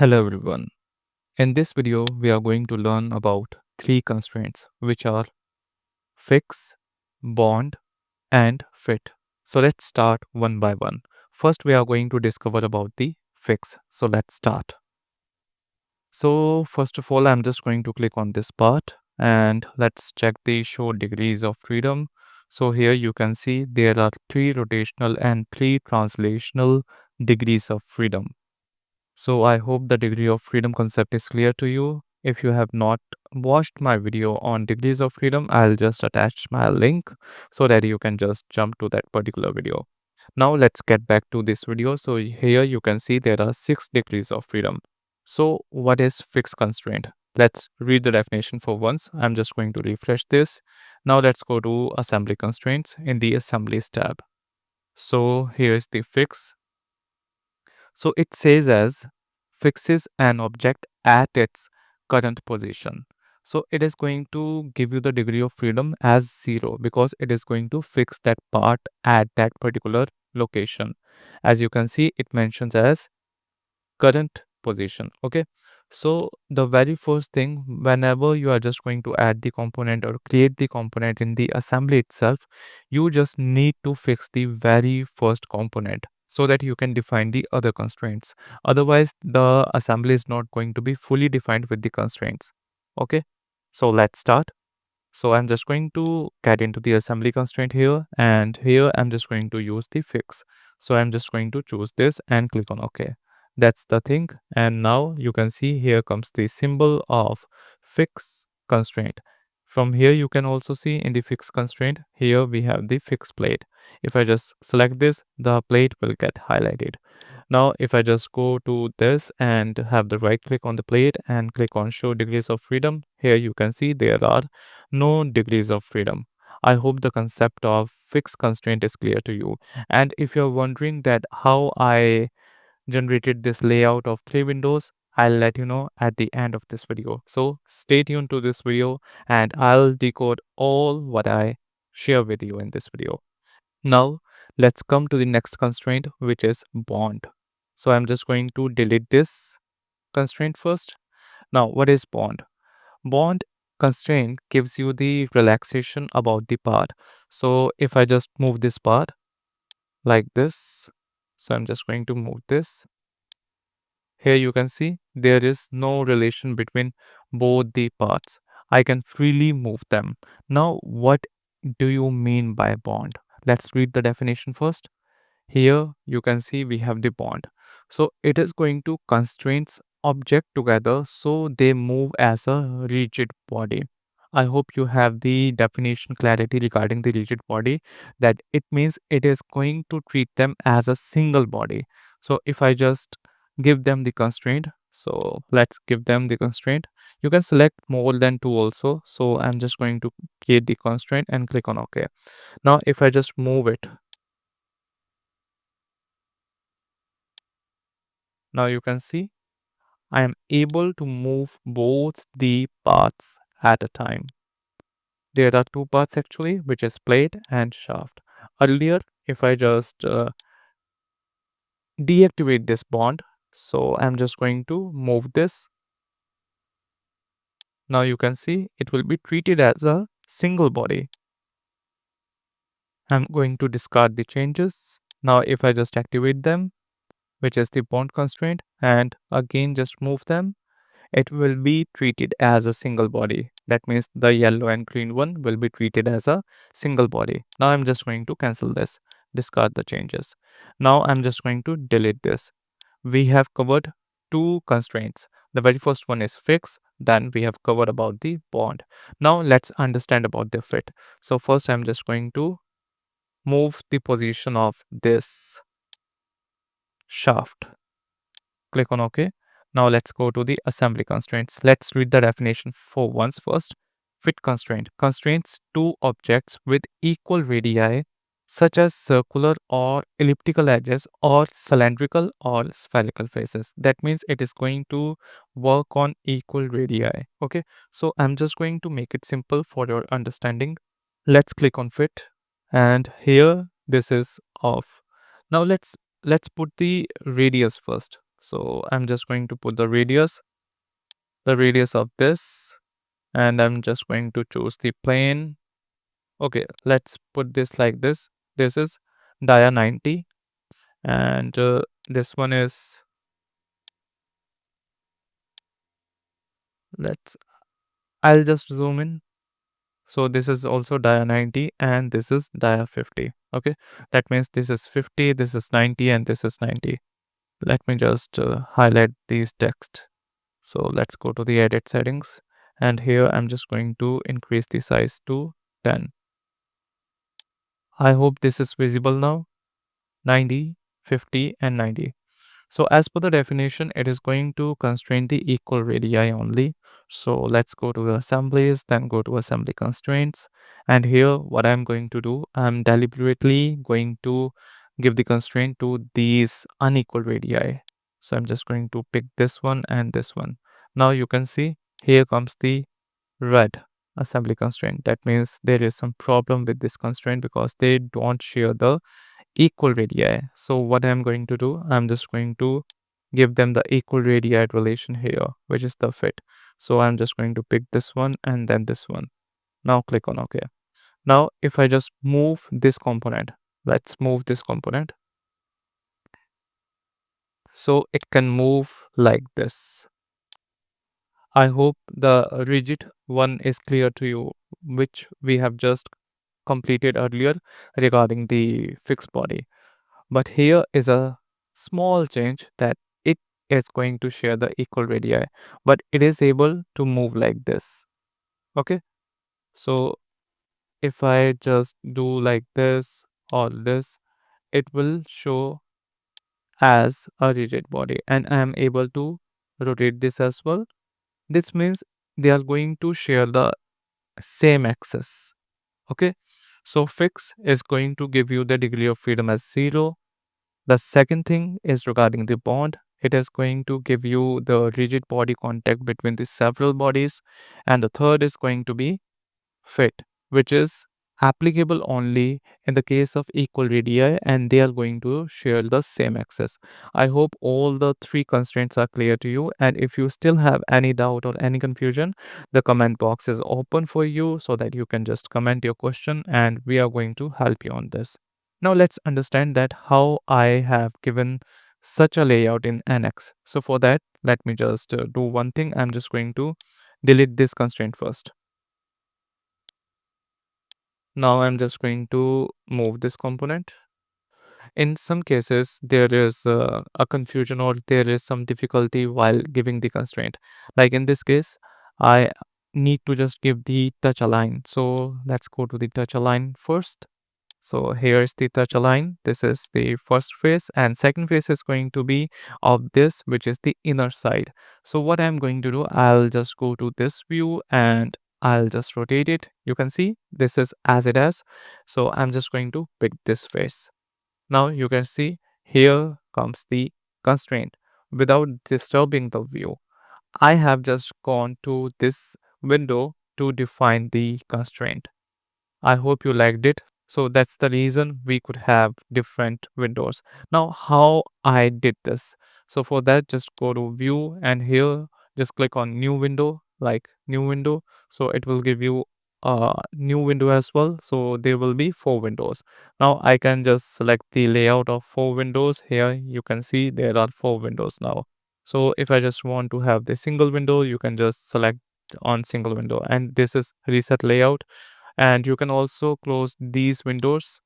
Hello everyone. In this video, we are going to learn about three constraints which are fix, bond, and fit. So let's start one by one. First, we are going to discover about the fix. So let's start. So first of all, I'm just going to click on this part and let's check the show degrees of freedom. So here you can see there are three rotational and three translational degrees of freedom. So I hope the degree of freedom concept is clear to you. If you have not watched my video on degrees of freedom, I'll just attach my link so that you can just jump to that particular video. Now let's get back to this video. So here you can see there are 6 degrees of freedom. So what is fixed constraint? Let's read the definition for once. I'm just going to refresh this. Now let's go to assembly constraints in the assemblies tab. So here is the fix. So it says as fixes an object at its current position. So it is going to give you the degree of freedom as 0 because it is going to fix that part at that particular location. As you can see, it mentions as current position. Okay. So the very first thing, whenever you are just going to add the component or create the component in the assembly itself, you just need to fix the very first component so that you can define the other constraints. Otherwise, the assembly is not going to be fully defined with the constraints. Okay. So let's start. So I'm just going to get into the assembly constraint here, and here I'm just going to use the fix. So I'm just going to choose this and click on OK. That's the thing. And now you can see here comes the symbol of fix constraint. From here you can also see in the fix constraint, here we have the fix plate. If I just select this, the plate will get highlighted. Now, if I just go to this and have the right click on the plate and click on show degrees of freedom, here you can see there are no degrees of freedom. I hope the concept of fixed constraint is clear to you. And if you're wondering that how I generated this layout of 3 windows, I'll let you know at the end of this video. So stay tuned to this video and I'll decode all what I share with you in this video. Now, let's come to the next constraint, which is bond. So I'm just going to delete this constraint first. Now, what is bond? Bond constraint gives you the relaxation about the part. So if I just move this part like this, so I'm just going to move this. Here you can see there is no relation between both the parts. I can freely move them. Now, what do you mean by bond? Let's read the definition first. Here you can see we have the bond. So it is going to constraints object together so they move as a rigid body. I hope you have the definition clarity regarding the rigid body, that it means it is going to treat them as a single body. So if I just give them the constraint, so let's give them the constraint. You can select more than two also. So I'm just going to create the constraint and click on OK. Now if I just move it, now you can see I am able to move both the parts at a time. There are two parts actually, which is plate and shaft. Earlier, if I just deactivate this bond, so I'm just going to move this. Now you can see it will be treated as a single body. I'm going to discard the changes. Now if I just activate them, which is the bond constraint, and again just move them, it will be treated as a single body. That means the yellow and green one will be treated as a single body. Now I'm just going to cancel this, discard the changes. Now I'm just going to delete this. We have covered two constraints. The very first one is fix, then we have covered about the bond. Now let's understand about the fit. So first I'm just going to move the position of this shaft. Click on OK. Now let's go to the assembly constraints. Let's read the definition for once first. Fit constraint constraints two objects with equal radii, such as circular or elliptical edges or cylindrical or spherical faces. That means it is going to work on equal radii. Okay, so I'm just going to make it simple for your understanding. Let's click on fit, and here this is off. Now let's put the radius first. So I'm just going to put the radius of this, and I'm just going to choose the plane. Okay, let's put this like this. This is dia 90, and this one is, let's, I'll just zoom in. So this is also dia 90 and this is dia 50. Okay, that means this is 50, this is 90, and this is 90. Let me just highlight these text. So let's go to the edit settings, and here I'm just going to increase the size to 10. I hope this is visible now. 90, 50, and 90. So as per the definition, it is going to constrain the equal radii only. So let's go to the assemblies, then go to assembly constraints. And here what I'm going to do, I'm deliberately going to give the constraint to these unequal radii. So I'm just going to pick this one and this one. Now you can see here comes the red assembly constraint. That means there is some problem with this constraint because they don't share the equal radii. So what I'm going to do, I'm just going to give them the equal radii relation here, which is the fit. So I'm just going to pick this one and then this one. Now click on OK. Now if I just move this component, let's move this component. So it can move like this. I hope the rigid one is clear to you, which we have just completed earlier regarding the fixed body. But here is a small change that it is going to share the equal radii, but it is able to move like this. Okay. So if I just do like this or this, it will show as a rigid body, and I am able to rotate this as well. This means they are going to share the same axis. Okay. So fix is going to give you the degree of freedom as 0. The second thing is regarding the bond. It is going to give you the rigid body contact between the several bodies. And the third is going to be fit, which is applicable only in the case of equal radii, and they are going to share the same axis. I hope all the three constraints are clear to you, and if you still have any doubt or any confusion, the comment box is open for you so that you can just comment your question and we are going to help you on this. Now let's understand that how I have given such a layout in NX. So for that, let me just do one thing. I'm just going to delete this constraint first. Now I'm just going to move this component. In some cases, there is a confusion or there is some difficulty while giving the constraint. Like in this case, I need to just give the touch align. So let's go to the touch align first. So here is the touch align. This is the first face, and second face is going to be of this, which is the inner side. So what I'm going to do, I'll just go to this view and I'll just rotate it. You can see this is as it is. So I'm just going to pick this face. Now you can see here comes the constraint without disturbing the view. I have just gone to this window to define the constraint. I hope you liked it. So that's the reason we could have different windows. Now, how I did this. So for that, just go to view and here just click on new window, like new window. So it will give you a new window as well. So there will be 4 windows. Now I can just select the layout of 4 windows. Here you can see there are 4 windows now. So if I just want to have the single window, you can just select on single window, and this is reset layout. And you can also close these windows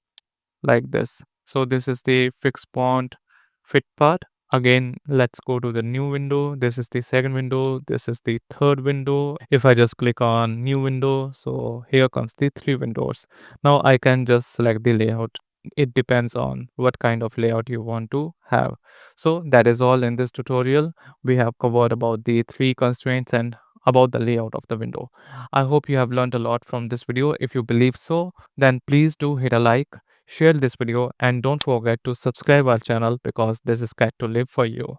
like this. So this is the fixed point fit part. Again, let's go to the new window. This is the second window. This is the third window. If I just click on new window, so here comes the 3 windows. Now I can just select the layout. It depends on what kind of layout you want to have. So that is all in this tutorial. We have covered about the 3 constraints and about the layout of the window. I hope you have learned a lot from this video. If you believe so, then please do hit a like, share this video, and don't forget to subscribe our channel because this is Cat to Live for you.